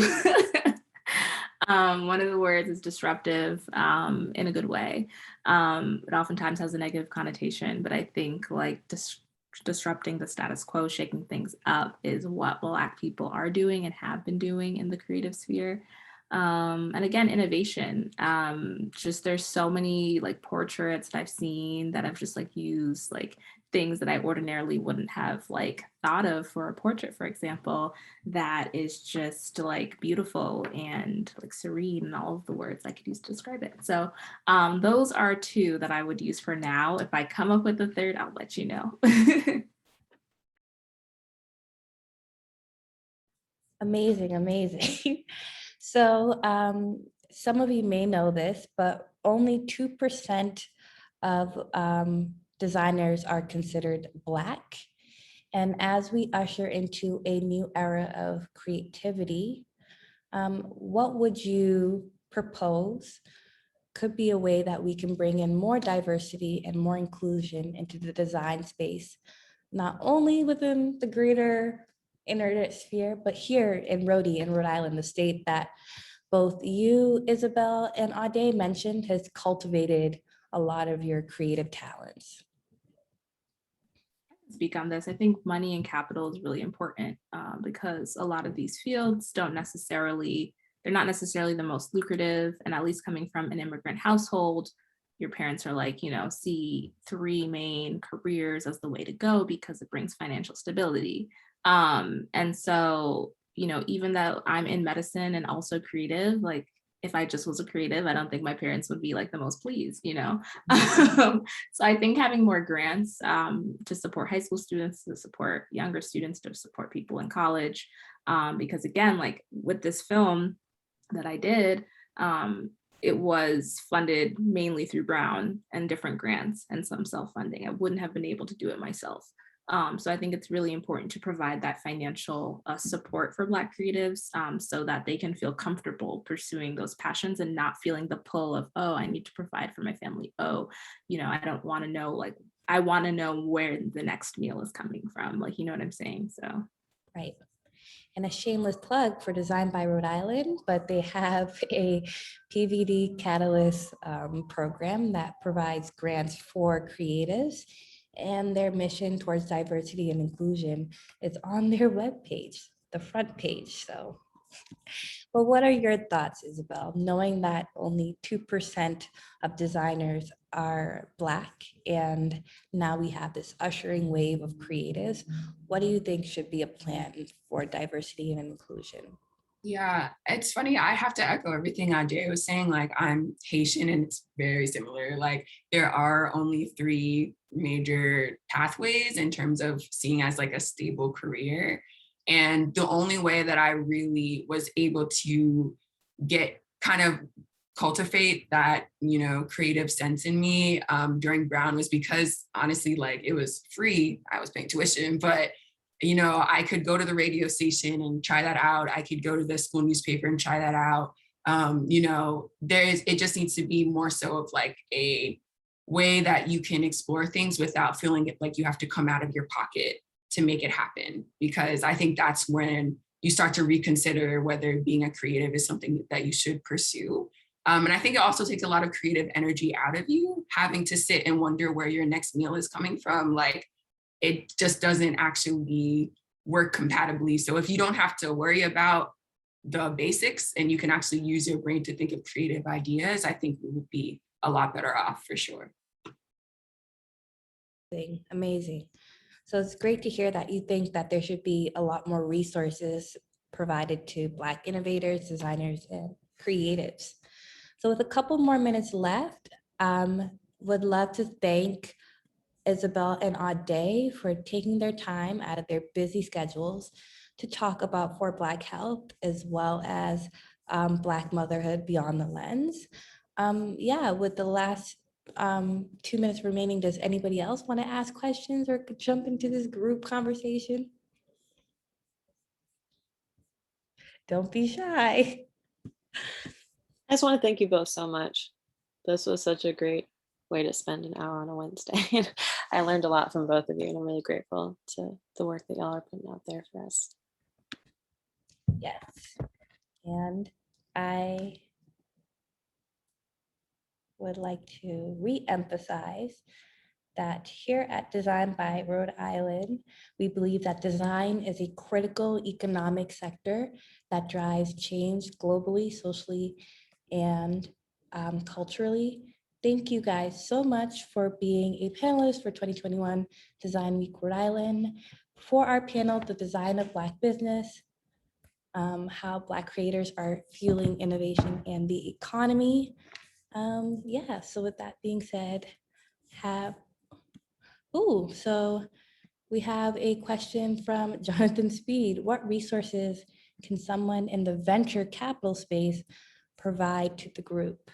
One of the words is disruptive, in a good way. It oftentimes has a negative connotation, but I think like disrupting the status quo, shaking things up is what Black people are doing and have been doing in the creative sphere. And again, innovation. Just there's so many like portraits that I've seen that I've just like used like things that I ordinarily wouldn't have like thought of for a portrait, for example, that is just like beautiful and like serene, and all of the words I could use to describe it. So those are 2 that I would use for now. If I come up with a third, I'll let you know. Amazing, amazing. So some of you may know this, but only 2% of designers are considered Black. And as we usher into a new era of creativity, what would you propose could be a way that we can bring in more diversity and more inclusion into the design space, not only within the greater internet sphere, but here in Rhode Island, the state that both you, Isabelle, and Adire mentioned has cultivated a lot of your creative talents? Speak on this. I think money and capital is really important because a lot of these fields they're not necessarily the most lucrative, and at least coming from an immigrant household, your parents are like, see 3 main careers as the way to go because it brings financial stability. And so, even though I'm in medicine and also creative, like if I just was a creative, I don't think my parents would be like the most pleased, So I think having more grants to support high school students, to support younger students, to support people in college, because again, like with this film that I did, it was funded mainly through Brown and different grants and some self-funding. I wouldn't have been able to do it myself. So I think it's really important to provide that financial support for Black creatives so that they can feel comfortable pursuing those passions and not feeling the pull of, oh, I need to provide for my family. Oh, I don't want to know, like, I want to know where the next meal is coming from. Like, you know what I'm saying? So. Right. And a shameless plug for Design by Rhode Island, but they have a PVD Catalyst program that provides grants for creatives, and their mission towards diversity and inclusion is on their webpage. the front page. So, but what are your thoughts, Isabelle, knowing that only 2% of designers are Black, and now we have this ushering wave of creatives? What do you think should be a plan for diversity and inclusion? Yeah, it's funny. I have to echo everything Adire was saying. Like, I'm Haitian and it's very similar. Like, there are only 3 major pathways in terms of seeing as like a stable career. And the only way that I really was able to get kind of cultivate that, you know, creative sense in me during Brown was because honestly, like, it was free. I was paying tuition, but you know, I could go to the radio station and try that out. I could go to the school newspaper and try that out. You know, it just needs to be more so of like a way that you can explore things without feeling like you have to come out of your pocket to make it happen. Because I think that's when you start to reconsider whether being a creative is something that you should pursue. And I think it also takes a lot of creative energy out of you, having to sit and wonder where your next meal is coming from. Like, it just doesn't actually work compatibly. So if you don't have to worry about the basics and you can actually use your brain to think of creative ideas, I think we would be a lot better off for sure. Amazing. So it's great to hear that you think that there should be a lot more resources provided to Black innovators, designers, and creatives. So with a couple more minutes left, would love to thank Isabelle and Adire for taking their time out of their busy schedules to talk about For Black Health, as well as Black motherhood beyond the lens. Yeah, with the last 2 minutes remaining, does anybody else want to ask questions or jump into this group conversation? Don't be shy. I just want to thank you both so much. This was such a great way to spend an hour on a Wednesday. I learned a lot from both of you, and I'm really grateful to the work that y'all are putting out there for us. Yes. And I would like to re-emphasize that here at Design by Rhode Island, we believe that design is a critical economic sector that drives change globally, socially, and culturally. Thank you guys so much for being a panelist for 2021 Design Week Rhode Island. For our panel, The Design of Black Business, how Black creators are fueling innovation and the economy. Yeah, so with that being said, so we have a question from Jonathan Speed. What resources can someone in the venture capital space provide to the group?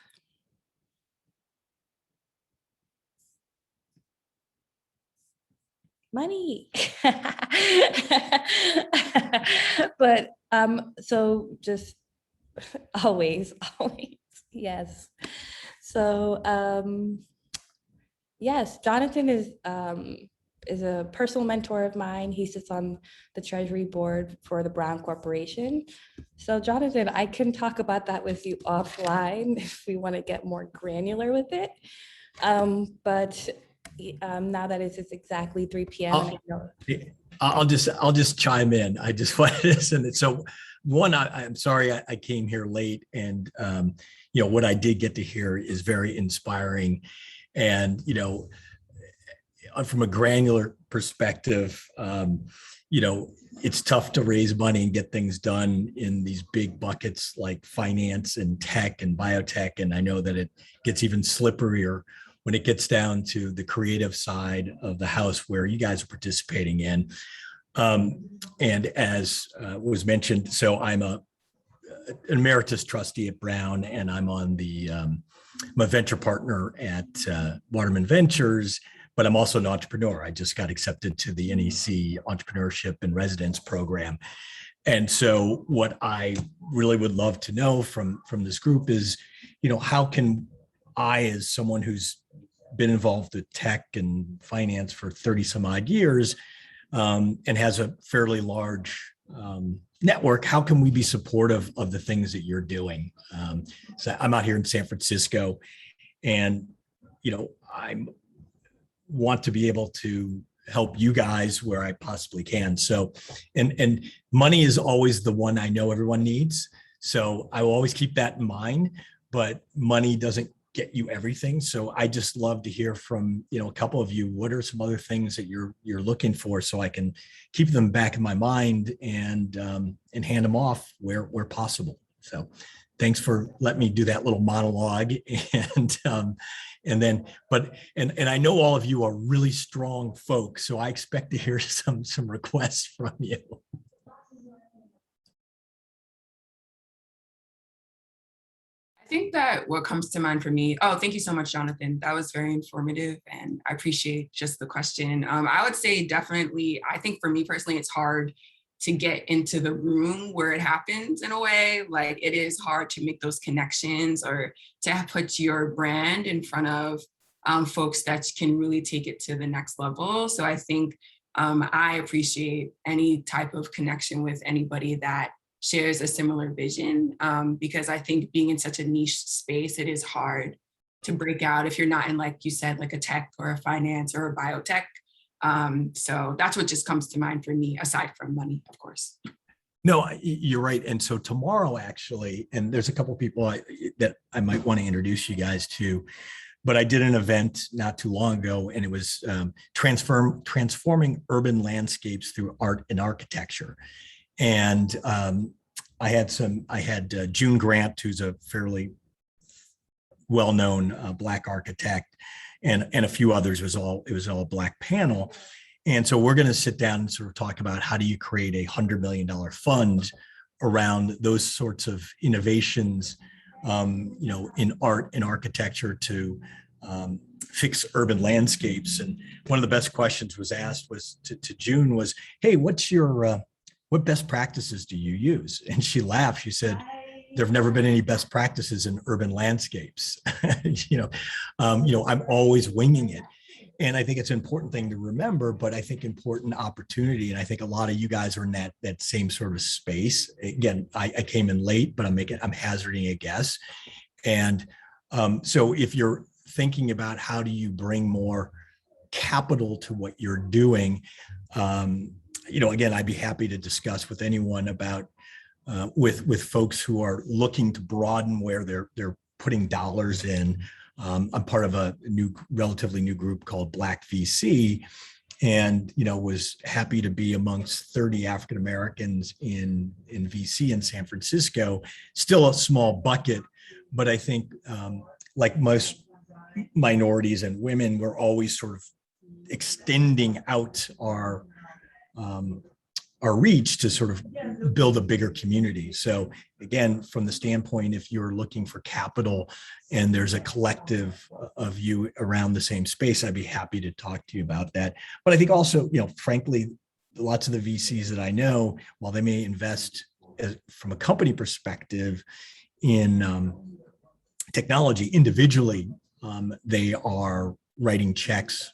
Money. But so just always, yes. So yes, Jonathan is a personal mentor of mine. He sits on the Treasury board for the Brown Corporation. So Jonathan, I can talk about that with you offline if we want to get more granular with it. But now that it's exactly 3 p.m. I'll just chime in. I just wanted to listen. So one, I'm sorry I came here late, and you know, what I did get to hear is very inspiring. And you know, from a granular perspective, you know, it's tough to raise money and get things done in these big buckets like finance and tech and biotech. And I know that it gets even slipperier when it gets down to the creative side of the house where you guys are participating in. And as was mentioned, so I'm an emeritus trustee at Brown, and I'm on the, I'm a venture partner at Waterman Ventures, but I'm also an entrepreneur. I just got accepted to the NEC Entrepreneurship and Residence Program. And so what I really would love to know from this group is, you know, how can I, as someone who's been involved with tech and finance for 30 some odd years and has a fairly large network, how can we be supportive of the things that you're doing? So I'm out here in San Francisco, and, you know, I want to be able to help you guys where I possibly can. So, and money is always the one I know everyone needs. So I will always keep that in mind, but money doesn't get you everything. So I just love to hear from, a couple of you. What are some other things that you're looking for, so I can keep them back in my mind and hand them off where possible. So thanks for letting me do that little monologue. And then, and I know all of you are really strong folks, so I expect to hear some requests from you. I think that what comes to mind for me, oh, thank you so much, Jonathan. That was very informative, and I appreciate just the question. I would say definitely, I think for me personally, it's hard to get into the room where it happens in a way. Like, it is hard to make those connections or to put your brand in front of folks that can really take it to the next level. So I think I appreciate any type of connection with anybody that shares a similar vision, because I think being in such a niche space, it is hard to break out if you're not in, like you said, like a tech or a finance or a biotech. So that's what just comes to mind for me, aside from money, of course. No, you're right. And so tomorrow, actually, and there's a couple of people that I might want to introduce you guys to, but I did an event not too long ago, and it was transforming urban landscapes through art and architecture. And I had June Grant, who's a fairly well-known Black architect, and a few others. It was all Black panel. And so we're going to sit down and sort of talk about how do you create $100 million fund around those sorts of innovations, in art and architecture to fix urban landscapes. And one of the best questions was asked to June was, hey, what best practices do you use? And she laughed. She said, there have never been any best practices in urban landscapes. I'm always winging it. And I think it's an important thing to remember, but I think important opportunity. And I think a lot of you guys are in that same sort of space. Again, I came in late, but I'm hazarding a guess. And so if you're thinking about how do you bring more capital to what you're doing, again, I'd be happy to discuss with anyone about with folks who are looking to broaden where they're putting dollars in. I'm part of a relatively new group called Black VC, and was happy to be amongst 30 African Americans in VC in San Francisco. Still a small bucket, but I think like most minorities and women, we're always sort of extending out our reach to sort of build a bigger community. So again, from the standpoint, if you're looking for capital and there's a collective of you around the same space, I'd be happy to talk to you about that. But I think also, frankly, lots of the VCs that I know, while they may invest from a company perspective in technology individually, they are writing checks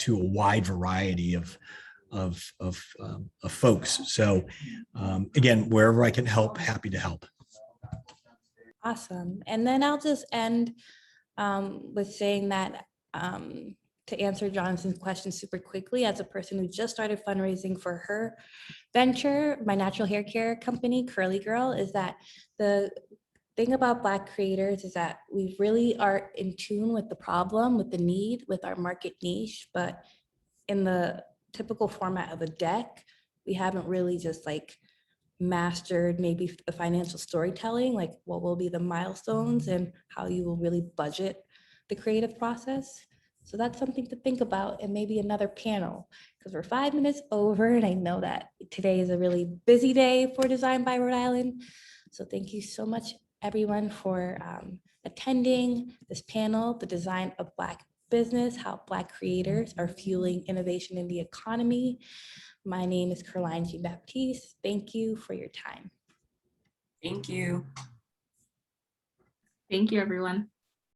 to a wide variety of folks. So again, wherever I can help, happy to help. Awesome. And then I'll just end with saying that to answer Jonathan's question super quickly, as a person who just started fundraising for her venture, my natural hair care company, Curly Girl, is that the thing about Black creators is that we really are in tune with the problem, with the need, with our market niche, but in the typical format of a deck, we haven't really just mastered maybe the financial storytelling, like what will be the milestones and how you will really budget the creative process. So that's something to think about, and maybe another panel, because we're 5 minutes over, and I know that today is a really busy day for Design by Rhode Island. So thank you so much, everyone, for attending this panel, The Design of Black Business, How Black Creators Are Fueling Innovation in the Economy. My name is Kerlyne Jean-Baptiste. Thank you for your time. Thank you. Thank you, everyone.